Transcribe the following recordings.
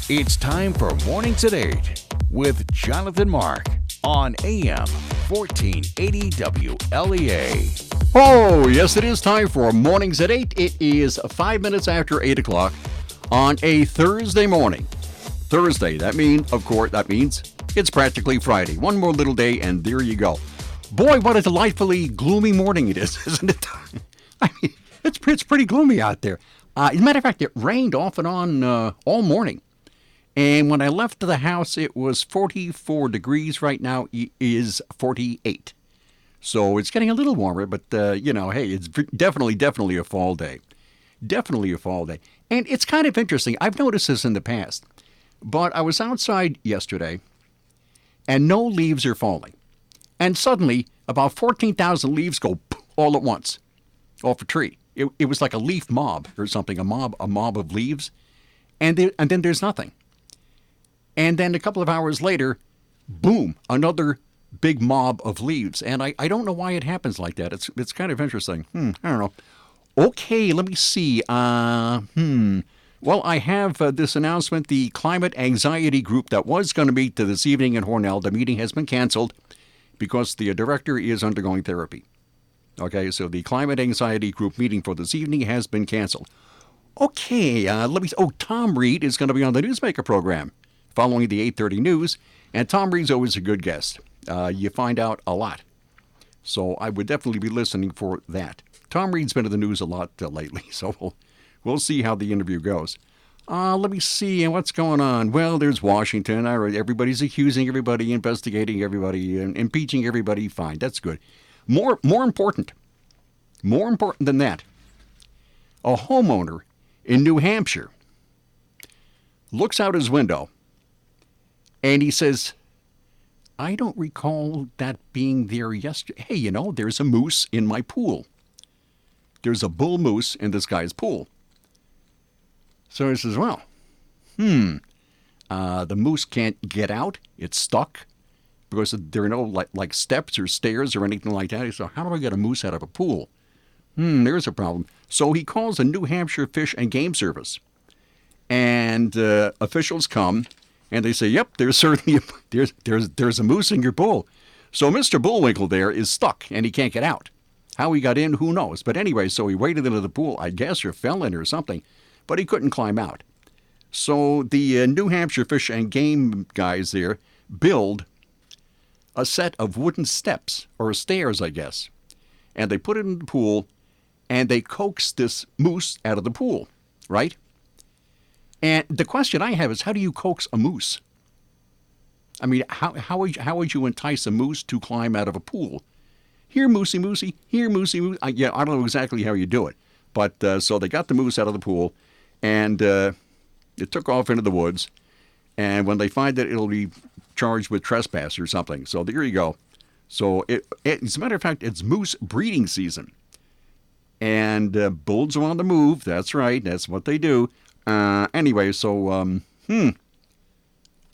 It's time for Mornings at 8 with Jonathan Mark on AM 1480 WLEA. Oh, yes, it is time for Mornings at 8. It is 5 minutes after 8 o'clock on a Thursday morning. Thursday, that means it's practically Friday. One more little day, and there you go. Boy, what a delightfully gloomy morning it is, isn't it? I mean, it's pretty gloomy out there. As a matter of fact, it rained off and on all morning. And when I left the house, it was 44 degrees. Right now, it is 48. So it's getting a little warmer, but, hey, it's definitely a fall day. Definitely a fall day. And it's kind of interesting. I've noticed this in the past. But I was outside yesterday, and no leaves are falling. And suddenly, about 14,000 leaves go all at once off a tree. It was like a leaf mob or something, a mob of leaves. And then there's nothing. And then a couple of hours later, boom, another big mob of leaves. And I don't know why it happens like that. It's kind of interesting. I don't know. Okay, let me see. Well, I have this announcement. The climate anxiety group that was going to meet this evening in Hornell, the meeting has been canceled because the director is undergoing therapy. Okay, so the climate anxiety group meeting for this evening has been canceled. Okay, Tom Reed is going to be on the Newsmaker program following the 8:30 news, and Tom Reed's always a good guest. You find out a lot. So I would definitely be listening for that. Tom Reed's been in the news a lot lately, so we'll see how the interview goes. Let me see what's going on. Well, there's Washington. All right, everybody's accusing everybody, investigating everybody, and impeaching everybody. Fine, that's good. More important than that, a homeowner in New Hampshire looks out his window and he says, I don't recall that being there yesterday. Hey, there's a moose in my pool. There's a bull moose in this guy's pool. So he says, well, the moose can't get out. It's stuck because there are no like steps or stairs or anything like that. So how do I get a moose out of a pool? There's a problem. So he calls the New Hampshire Fish and Game Service. And officials come and they say, yep, there's certainly there's a moose in your pool. So Mr. Bullwinkle there is stuck and he can't get out. How he got in, who knows? But anyway, so he waded into the pool, I guess, or fell in or something. But he couldn't climb out. So the New Hampshire Fish and Game guys there build a set of wooden steps, or stairs, I guess. And they put it in the pool, and they coax this moose out of the pool, right? And the question I have is, how do you coax a moose? I mean, how would you entice a moose to climb out of a pool? Here, moosey, moosey. Here, moosey, moosey. I don't know exactly how you do it. But so they got the moose out of the pool, and it took off into the woods. And when they find it, it'll be charged with trespass or something. So there you go. So as a matter of fact, it's moose breeding season. And bulls are on the move. That's right. That's what they do. Anyway, so,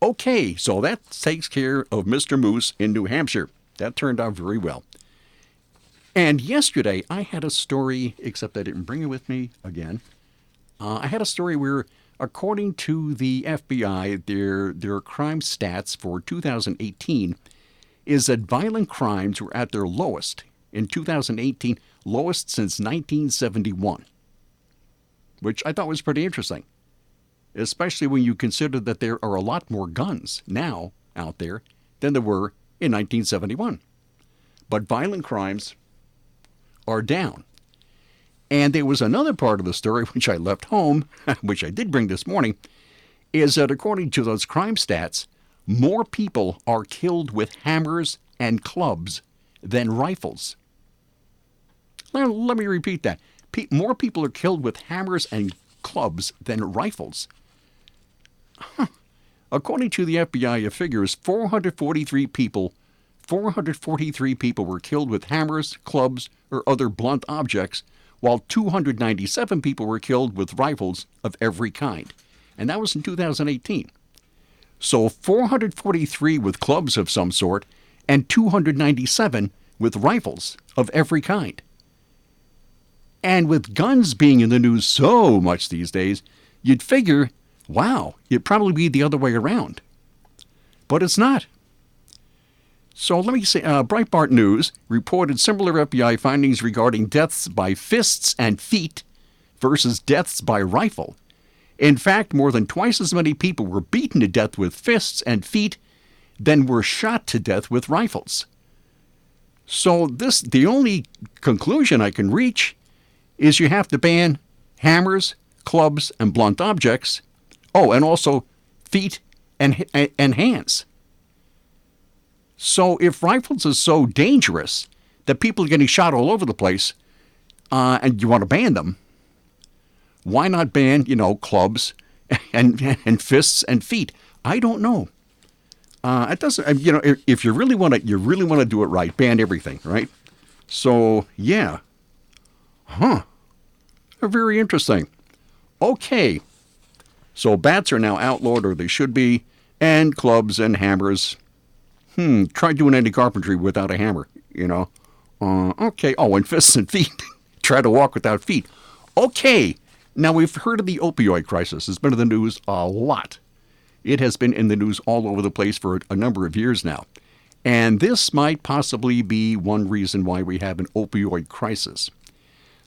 Okay, so that takes care of Mr. Moose in New Hampshire. That turned out very well. And yesterday, I had a story, except I didn't bring it with me again. I had a story where, according to the FBI, their crime stats for 2018 is that violent crimes were at their lowest in 2018, lowest since 1971, which I thought was pretty interesting, especially when you consider that there are a lot more guns now out there than there were in 1971. But violent crimes are down. And there was another part of the story which I left home, which I did bring this morning, is that according to those crime stats, more people are killed with hammers and clubs than rifles. Let me repeat that. More people are killed with hammers and clubs than rifles. According to the FBI figures, 443 people were killed with hammers, clubs, or other blunt objects, while 297 people were killed with rifles of every kind. And that was in 2018. So 443 with clubs of some sort, and 297 with rifles of every kind. And with guns being in the news so much these days, you'd figure Wow, it'd probably be the other way around. But it's not. So let me say, Breitbart News reported similar FBI findings regarding deaths by fists and feet versus deaths by rifle. In fact, more than twice as many people were beaten to death with fists and feet than were shot to death with rifles. So the only conclusion I can reach is you have to ban hammers, clubs, and blunt objects. Oh, and also feet and hands. So if rifles are so dangerous that people are getting shot all over the place, and you want to ban them, why not ban, clubs and fists and feet? I don't know. It doesn't, if you really want to do it right, ban everything, right? So yeah, very interesting. Okay, so bats are now outlawed, or they should be, and clubs and hammers. Try doing any carpentry without a hammer, Okay. Oh, and fists and feet. Try to walk without feet. Okay. Now, we've heard of the opioid crisis. It's been in the news a lot. It has been in the news all over the place for a number of years now. And this might possibly be one reason why we have an opioid crisis.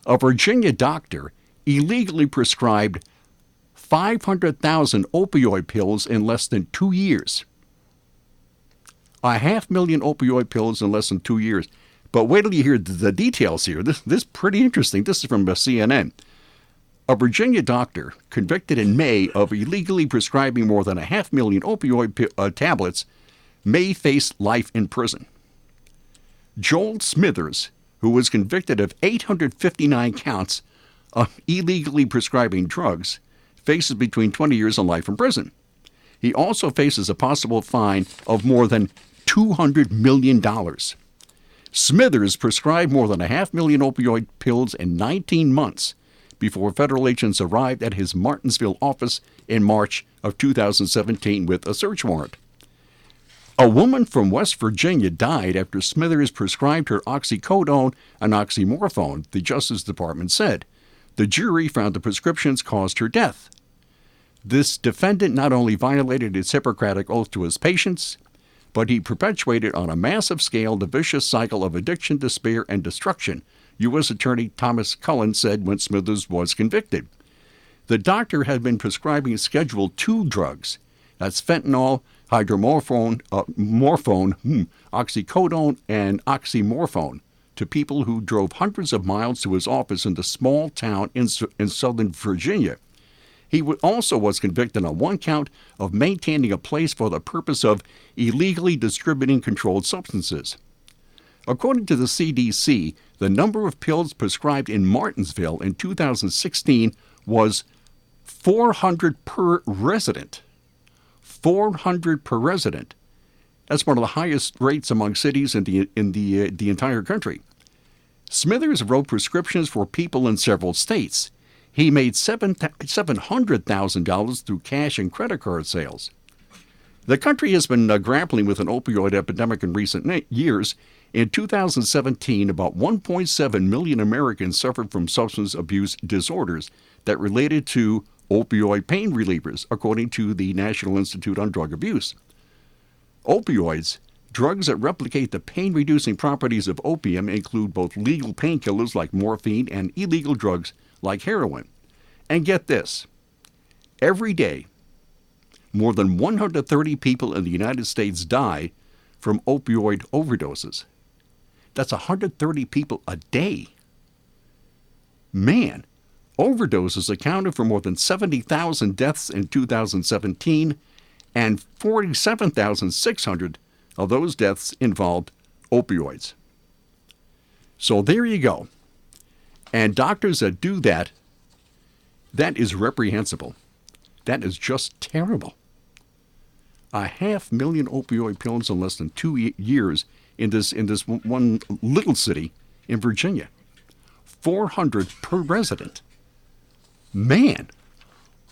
A Virginia doctor illegally prescribed 500,000 opioid pills in less than 2 years. 500,000 opioid pills in less than 2 years. But wait till you hear the details here. This is pretty interesting. This is from CNN. A Virginia doctor convicted in May of illegally prescribing more than 500,000 opioid tablets may face life in prison. Joel Smithers, who was convicted of 859 counts of illegally prescribing drugs, faces between 20 years and life in prison. He also faces a possible fine of more than $200 million. Smithers prescribed more than 500,000 opioid pills in 19 months before federal agents arrived at his Martinsville office in March of 2017 with a search warrant. A woman from West Virginia died after Smithers prescribed her oxycodone and oxymorphone, the Justice Department said. The jury found the prescriptions caused her death. This defendant not only violated his Hippocratic oath to his patients, but he perpetuated on a massive scale the vicious cycle of addiction, despair, and destruction, U.S. Attorney Thomas Cullen said when Smithers was convicted. The doctor had been prescribing Schedule II drugs. That's fentanyl, hydromorphone, oxycodone, and oxymorphone to people who drove hundreds of miles to his office in the small town in southern Virginia. He also was convicted on one count of maintaining a place for the purpose of illegally distributing controlled substances. According to the CDC, the number of pills prescribed in Martinsville in 2016 was 400 per resident. 400 per resident. That's one of the highest rates among cities in the entire country. Smithers wrote prescriptions for people in several states. He made $700,000 through cash and credit card sales. The country has been grappling with an opioid epidemic in recent years. In 2017, about 1.7 million Americans suffered from substance abuse disorders that related to opioid pain relievers, according to the National Institute on Drug Abuse. Opioids, drugs that replicate the pain-reducing properties of opium, include both legal painkillers like morphine and illegal drugs like heroin. And get this, every day, more than 130 people in the United States die from opioid overdoses. That's 130 people a day. Man, overdoses accounted for more than 70,000 deaths in 2017, and 47,600 of those deaths involved opioids. So there you go. And doctors that do that, that is reprehensible. That is just terrible. 500,000 opioid pills in less than 2 years in this one little city in Virginia. 400 per resident. Man.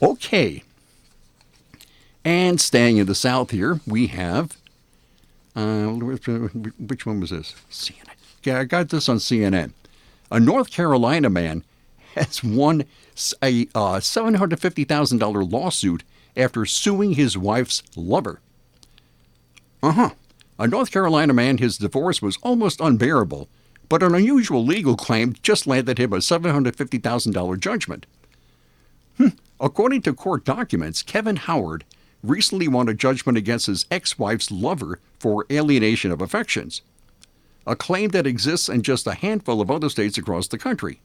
Okay. And staying in the South here, we have, which one was this? CNN. Yeah, I got this on CNN. A North Carolina man has won a $750,000 lawsuit after suing his wife's lover. A North Carolina man, his divorce was almost unbearable, but an unusual legal claim just landed him a $750,000 judgment. According to court documents, Kevin Howard recently won a judgment against his ex-wife's lover for alienation of affections, a claim that exists in just a handful of other states across the country.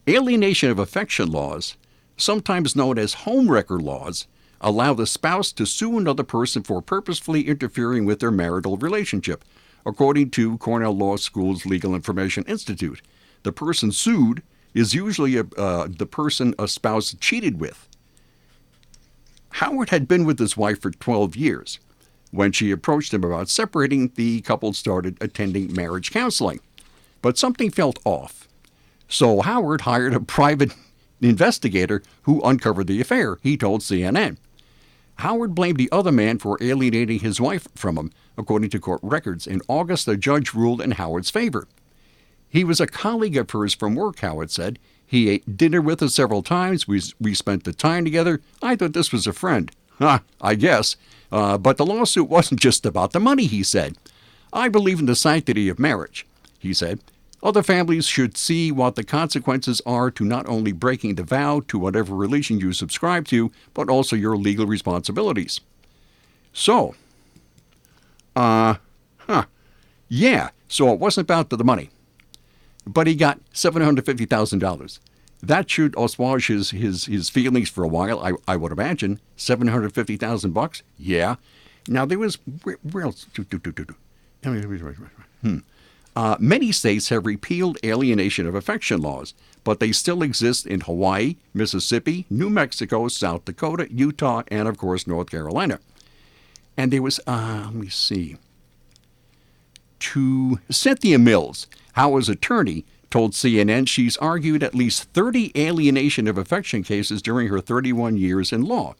Alienation of affection laws, sometimes known as homewrecker laws, allow the spouse to sue another person for purposefully interfering with their marital relationship, according to Cornell Law School's Legal Information Institute. The person sued is usually the person a spouse cheated with. Howard had been with his wife for 12 years. When she approached him about separating, the couple started attending marriage counseling. But something felt off. So Howard hired a private investigator who uncovered the affair, he told CNN. Howard blamed the other man for alienating his wife from him. According to court records, in August, the judge ruled in Howard's favor. He was a colleague of hers from work, Howard said. He ate dinner with us several times. We spent the time together. I thought this was a friend. I guess. But the lawsuit wasn't just about the money, he said. I believe in the sanctity of marriage, he said. Other families should see what the consequences are to not only breaking the vow to whatever religion you subscribe to, but also your legal responsibilities. So, yeah, so it wasn't about the money. But he got $750,000. That should assuage his feelings for a while, I would imagine. $750,000? Yeah. Now, there was... Where else? Many states have repealed alienation of affection laws, but they still exist in Hawaii, Mississippi, New Mexico, South Dakota, Utah, and, of course, North Carolina. And there was, let me see, to Cynthia Mills, Howard's attorney, told CNN she's argued at least 30 alienation of affection cases during her 31 years in law.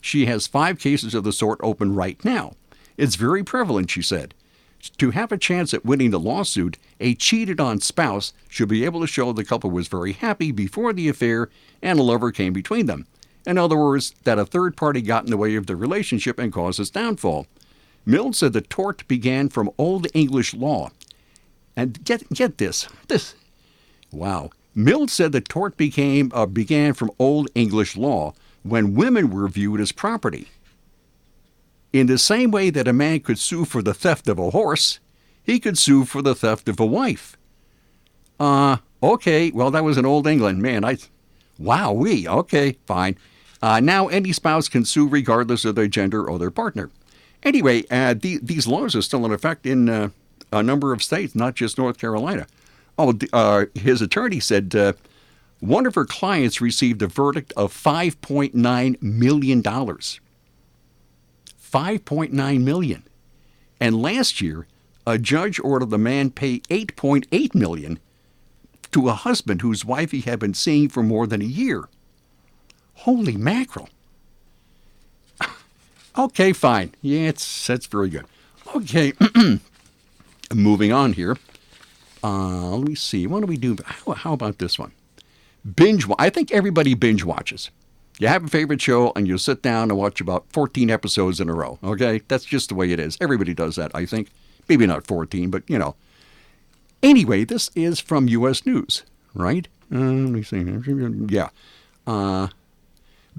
She has 5 cases of the sort open right now. It's very prevalent, she said. To have a chance at winning the lawsuit, a cheated-on spouse should be able to show the couple was very happy before the affair and a lover came between them. In other words, that a third party got in the way of the relationship and caused its downfall. Mills said the tort began from Old English law. And get this. Wow. Mills said the tort began from Old English law when women were viewed as property. In the same way that a man could sue for the theft of a horse, he could sue for the theft of a wife. Okay, well, that was in Old England. Man, okay, fine. Now any spouse can sue regardless of their gender or their partner. Anyway, these laws are still in effect in a number of states, not just North Carolina. His attorney said one of her clients received a verdict of $5.9 million. $5.9 million. And last year, a judge ordered the man pay $8.8 million to a husband whose wife he had been seeing for more than a year. Holy mackerel. Okay, fine. Yeah, that's very good. Okay, moving on here. Let me see. What do we do? How about this one? I think everybody binge watches. You have a favorite show and you sit down and watch about 14 episodes in a row, okay? That's just the way it is. Everybody does that, I think. Maybe not 14, but, you know. Anyway, this is from U.S. News, right? Let me see. Yeah.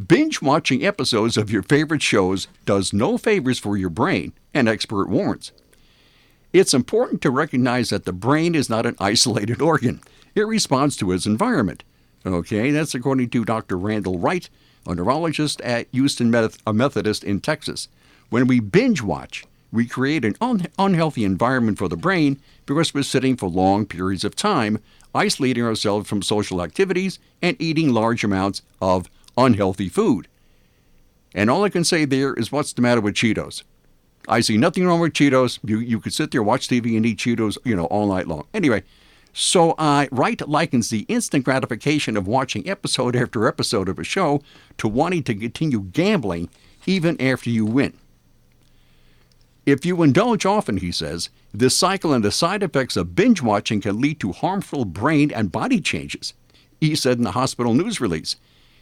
Binge watching episodes of your favorite shows does no favors for your brain, an expert warns. It's important to recognize that the brain is not an isolated organ. It responds to its environment. Okay, that's according to Dr. Randall Wright, a neurologist at Houston Methodist in Texas. When we binge watch, we create an unhealthy environment for the brain because we're sitting for long periods of time, isolating ourselves from social activities and eating large amounts of unhealthy food. And all I can say there is, what's the matter with Cheetos? I see nothing wrong with Cheetos. You could sit there, watch TV, and eat Cheetos, all night long. Anyway, so Wright likens the instant gratification of watching episode after episode of a show to wanting to continue gambling even after you win. If you indulge often, he says, this cycle and the side effects of binge watching can lead to harmful brain and body changes, he said in the hospital news release.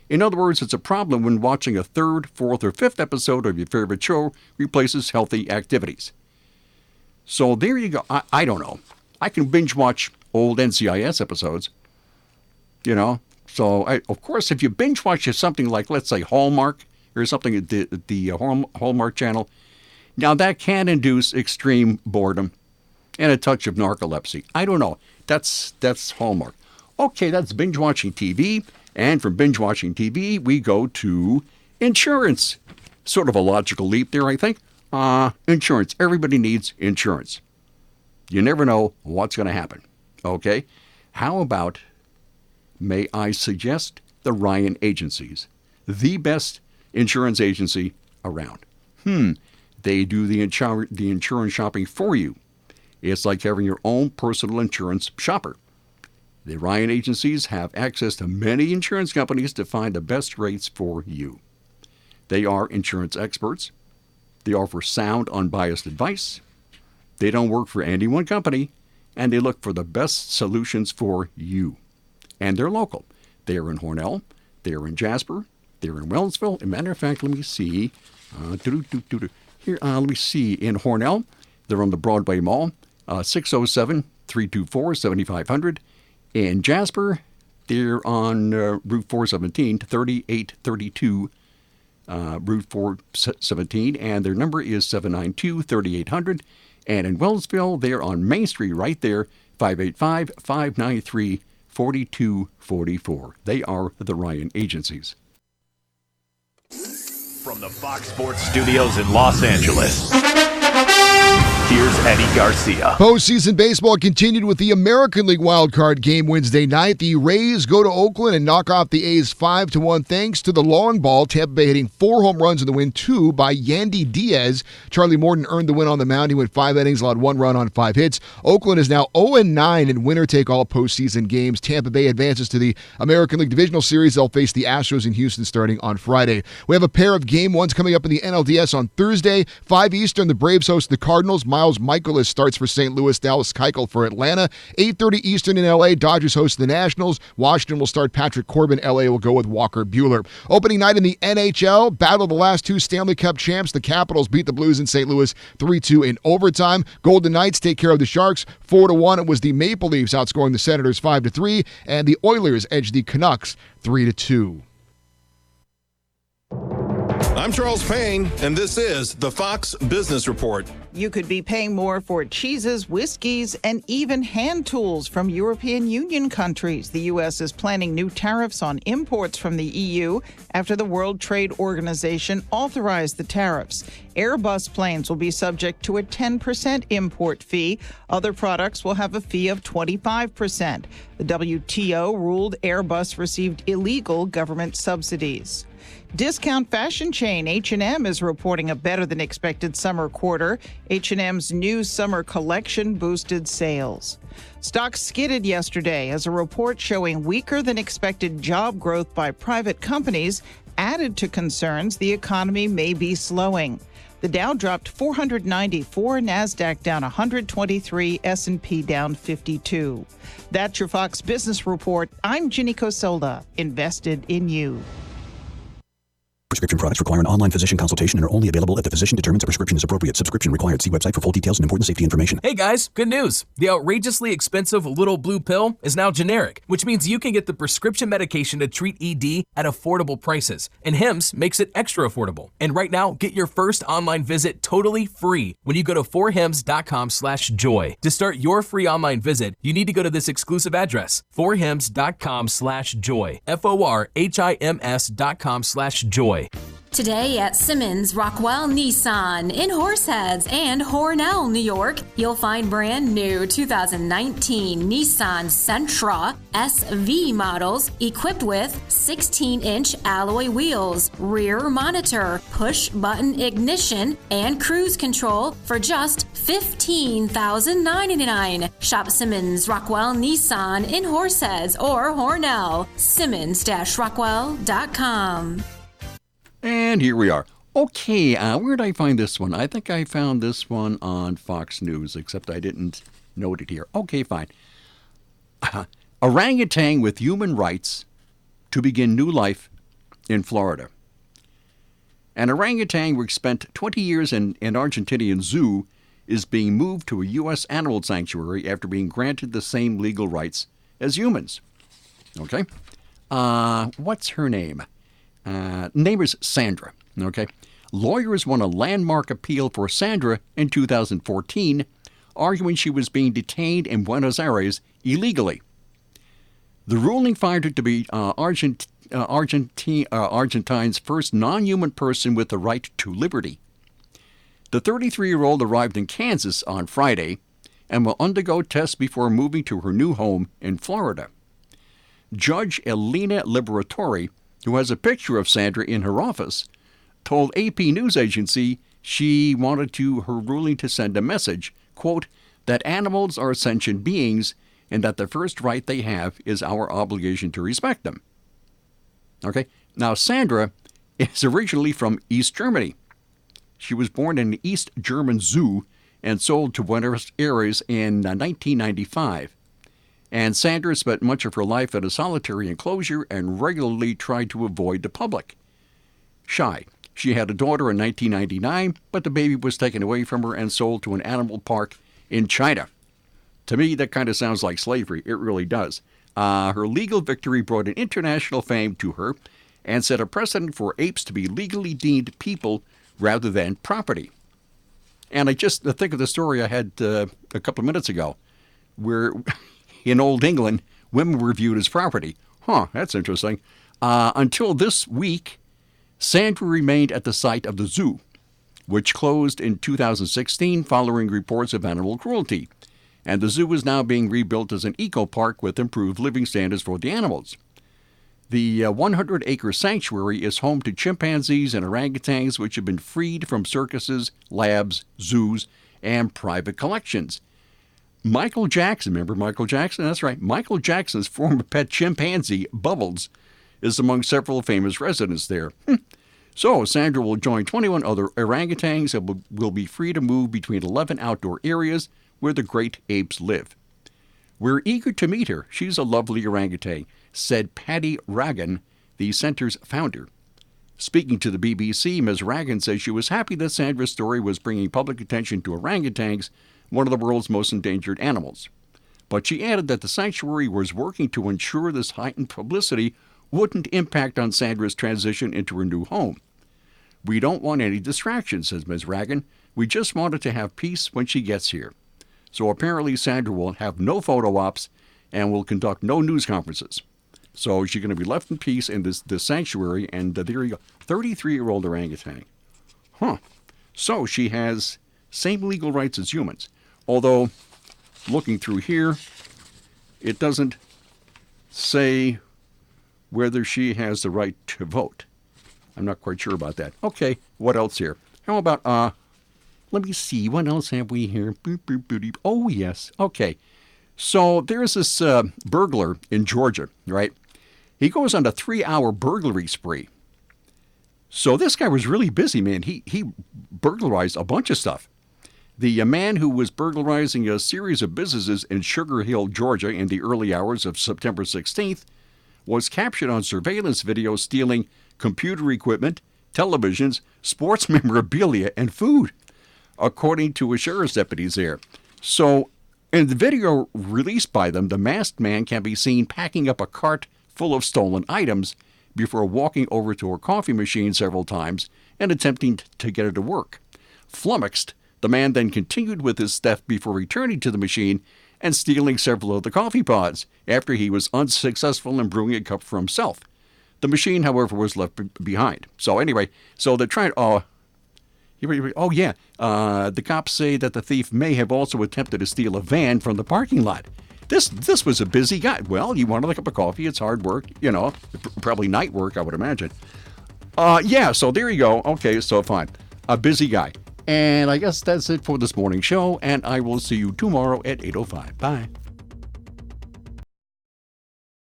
In other words, it's a problem when watching a third, fourth, or fifth episode of your favorite show replaces healthy activities. So there you go. I don't know. I can binge watch old NCIS episodes, So, of course, if you binge watch something like, let's say, Hallmark or something at the Hallmark channel, now that can induce extreme boredom and a touch of narcolepsy. I don't know. That's Hallmark. Okay, that's binge watching TV. And from binge watching TV, we go to insurance. Sort of a logical leap there, I think. Insurance. Everybody needs insurance. You never know what's going to happen. Okay? How about, may I suggest, the Ryan Agencies? The best insurance agency around. They do the insurance shopping for you. It's like having your own personal insurance shopper. The Ryan Agencies have access to many insurance companies to find the best rates for you. They are insurance experts. They offer sound, unbiased advice. They don't work for any one company, and they look for the best solutions for you. And they're local. They are in Hornell. They are in Jasper. They're in Wellsville. As a matter of fact, let me see. Here, let me see. In Hornell, they're on the Broadway Mall, 607-324-7500. In Jasper, they're on Route 417, 3832 Route 417, and their number is 792-3800. And in Wellsville, they're on Main Street right there, 585-593-4244. They are the Ryan Agencies. From the Fox Sports Studios in Los Angeles, here's Eddie Garcia. Postseason baseball continued with the American League wildcard game Wednesday night. The Rays go to Oakland and knock off the A's 5-1 thanks to the long ball. Tampa Bay hitting 4 home runs in the win, 2 by Yandy Diaz. Charlie Morton earned the win on the mound. He went 5 innings, allowed 1 run on 5 hits. Oakland is now 0-9 in winner-take-all postseason games. Tampa Bay advances to the American League Divisional Series. They'll face the Astros in Houston starting on Friday. We have a pair of game ones coming up in the NLDS on Thursday. 5 Eastern, the Braves host the Cardinals. Miles Michaelis starts for St. Louis, Dallas Keuchel for Atlanta. 8:30 Eastern in L.A., Dodgers host the Nationals. Washington will start Patrick Corbin. L.A. will go with Walker Buehler. Opening night in the NHL, battle of the last 2 Stanley Cup champs. The Capitals beat the Blues in St. Louis 3-2 in overtime. Golden Knights take care of the Sharks 4-1. It was the Maple Leafs outscoring the Senators 5-3, and the Oilers edged the Canucks 3-2. I'm Charles Payne, and this is the Fox Business Report. You could be paying more for cheeses, whiskeys, and even hand tools from European Union countries. The U.S. is planning new tariffs on imports from the EU after the World Trade Organization authorized the tariffs. Airbus planes will be subject to a 10% import fee. Other products will have a fee of 25%. The WTO ruled Airbus received illegal government subsidies. Discount fashion chain H&M is reporting a better-than-expected summer quarter. H&M's new summer collection boosted sales. Stocks skidded yesterday as a report showing weaker-than-expected job growth by private companies added to concerns the economy may be slowing. The Dow dropped 494, NASDAQ down 123, S&P down 52. That's your Fox Business Report. I'm Ginny Cosolda, invested in you. Prescription products require an online physician consultation and are only available if the physician determines a prescription is appropriate. Subscription required. See website for full details and important safety information. Hey guys, good news. The outrageously expensive Little Blue Pill is now generic, which means you can get the prescription medication to treat ED at affordable prices. And Hims makes it extra affordable. And right now, get your first online visit totally free when you go to forhims.com/joy. To start your free online visit, you need to go to this exclusive address, forhims.com/joy. forhims.com/joy. Today at Simmons Rockwell Nissan in Horseheads and Hornell, New York, you'll find brand new 2019 Nissan Sentra SV models equipped with 16-inch alloy wheels, rear monitor, push-button ignition, and cruise control for just $15,999. Shop Simmons Rockwell Nissan in Horseheads or Hornell. Simmons-Rockwell.com. And here we are. Okay, where did I find this one? I think I found this one on Fox News, except I didn't note it here. Okay, fine. Orangutan with human rights to begin new life in Florida. An orangutan which spent 20 years in an Argentinian zoo is being moved to a U.S. animal sanctuary after being granted the same legal rights as humans. Okay? What's her name? Name is Sandra. Okay? Lawyers won a landmark appeal for Sandra in 2014, arguing she was being detained in Buenos Aires illegally. The ruling found her to be Argentine's first non-human person with the right to liberty. The 33-year-old arrived in Kansas on Friday and will undergo tests before moving to her new home in Florida. Judge Elena Liberatori, who has a picture of Sandra in her office, told AP News Agency she wanted her ruling to send a message, quote, that animals are sentient beings and that the first right they have is our obligation to respect them. Okay, now Sandra is originally from East Germany. She was born in the East German Zoo and sold to Buenos Aires in 1995. And Sandra spent much of her life in a solitary enclosure and regularly tried to avoid the public. Shy. She had a daughter in 1999, but the baby was taken away from her and sold to an animal park in China. To me, that kind of sounds like slavery. It really does. Her legal victory brought an international fame to her and set a precedent for apes to be legally deemed people rather than property. And I just think of the story I had a couple of minutes ago, where in Old England, women were viewed as property. That's interesting. Until this week, Sandra remained at the site of the zoo, which closed in 2016 following reports of animal cruelty. And the zoo is now being rebuilt as an eco-park with improved living standards for the animals. The 100-acre sanctuary is home to chimpanzees and orangutans which have been freed from circuses, labs, zoos, and private collections. Michael Jackson, remember Michael Jackson? That's right. Michael Jackson's former pet chimpanzee, Bubbles, is among several famous residents there. So Sandra will join 21 other orangutans and will be free to move between 11 outdoor areas where the great apes live. We're eager to meet her. She's a lovely orangutan, said Patty Ragan, the center's founder. Speaking to the BBC, Ms. Ragan says she was happy that Sandra's story was bringing public attention to orangutans, one of the world's most endangered animals. But she added that the sanctuary was working to ensure this heightened publicity wouldn't impact on Sandra's transition into her new home. We don't want any distractions, says Ms. Ragan. We just wanted to have peace when she gets here. So apparently Sandra will have no photo ops and will conduct no news conferences. So she's going to be left in peace in this sanctuary, and there you go, 33-year-old orangutan. So she has same legal rights as humans. Although, looking through here, it doesn't say whether she has the right to vote. I'm not quite sure about that. Okay, what else here? How about, let me see, what else have we here? Boop, boop, boop, boop. Oh, yes. Okay. So there's this burglar in Georgia, right? He goes on a 3-hour burglary spree. So this guy was really busy, man. He burglarized a bunch of stuff. The man who was burglarizing a series of businesses in Sugar Hill, Georgia in the early hours of September 16th was captured on surveillance video stealing computer equipment, televisions, sports memorabilia, and food, according to a sheriff's deputies there. So in the video released by them, the masked man can be seen packing up a cart full of stolen items before walking over to a coffee machine several times and attempting to get it to work. Flummoxed, the man then continued with his theft before returning to the machine and stealing several of the coffee pods after he was unsuccessful in brewing a cup for himself. The machine, however, was left behind. So anyway, so they're trying... the cops say that the thief may have also attempted to steal a van from the parking lot. This was a busy guy. Well, you wanted a cup of coffee. It's hard work, probably night work, I would imagine. So there you go. Okay, so fine. A busy guy. And I guess that's it for this morning show, and I will see you tomorrow at 8:05. Bye.